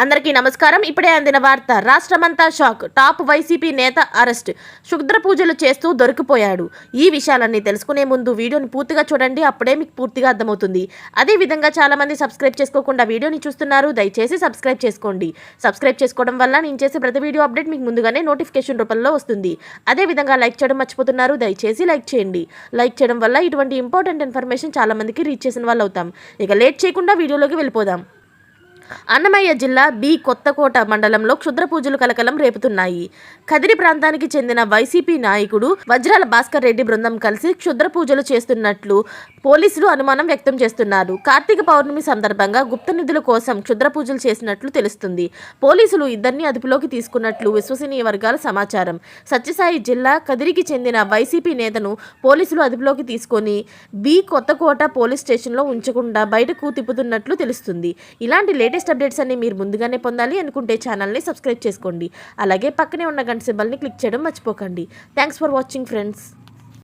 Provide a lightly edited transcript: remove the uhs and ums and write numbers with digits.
అందరికీ నమస్కారం. ఇప్పుడే అందిన వార్త. రాష్ట్రమంతా షాక్. టాప్ వైసీపీ నేత అరెస్ట్. క్షుద్ర పూజలు చేస్తూ దొరికిపోయాడు. ఈ విషయాలన్నీ తెలుసుకునే ముందు వీడియోని పూర్తిగా చూడండి. అప్పుడే మీకు పూర్తిగా అర్థమవుతుంది. అదేవిధంగా చాలామంది సబ్స్క్రైబ్ చేసుకోకుండా వీడియోని చూస్తున్నారు. దయచేసి సబ్స్క్రైబ్ చేసుకోండి. సబ్స్క్రైబ్ చేసుకోవడం వల్ల నేను చేసే ప్రతి వీడియో అప్డేట్ మీకు ముందుగానే నోటిఫికేషన్ రూపంలో వస్తుంది. అదేవిధంగా లైక్ చేయడం మర్చిపోతున్నారు. దయచేసి లైక్ చేయండి. లైక్ చేయడం వల్ల ఇటువంటి ఇంపార్టెంట్ ఇన్ఫర్మేషన్ చాలామందికి రీచ్ చేసిన వాళ్ళు అవుతాం. ఇక లేట్ చేయకుండా వీడియోలోకి వెళ్ళిపోదాం. అన్నమయ్య జిల్లా బి కొత్తకోట మండలంలో క్షుద్ర పూజలు కలకలం రేపుతున్నాయి. కదిరి ప్రాంతానికి చెందిన వైసీపీ నాయకుడు వజ్రాల భాస్కర్ రెడ్డి బృందం కలిసి క్షుద్ర పూజలు చేస్తున్నట్లు పోలీసులు అనుమానం వ్యక్తం చేస్తున్నారు. కార్తీక పౌర్ణమి సందర్భంగా గుప్త నిధుల కోసం క్షుద్ర పూజలు చేసినట్లు తెలుస్తుంది. పోలీసులు ఇద్దరిని అదుపులోకి తీసుకున్నట్లు విశ్వసనీయ వర్గాల సమాచారం. సత్యసాయి జిల్లా కదిరికి చెందిన వైసీపీ నేతను పోలీసులు అదుపులోకి తీసుకొని బి కొత్తకోట పోలీస్ స్టేషన్లో ఉంచకుండా బయటకు తిప్పుతున్నట్లు తెలుస్తుంది. ఇలాంటి లేటెస్ట్ అప్డేట్స్ అన్ని మీరు ముందుగానే పొందాలి అనుకుంటే ఛానల్ని సబ్స్క్రైబ్ చేసుకోండి. అలాగే పక్కనే ఉన్న గంట సింబల్ని క్లిక్ చేయడం మర్చిపోకండి. Thanks for watching friends.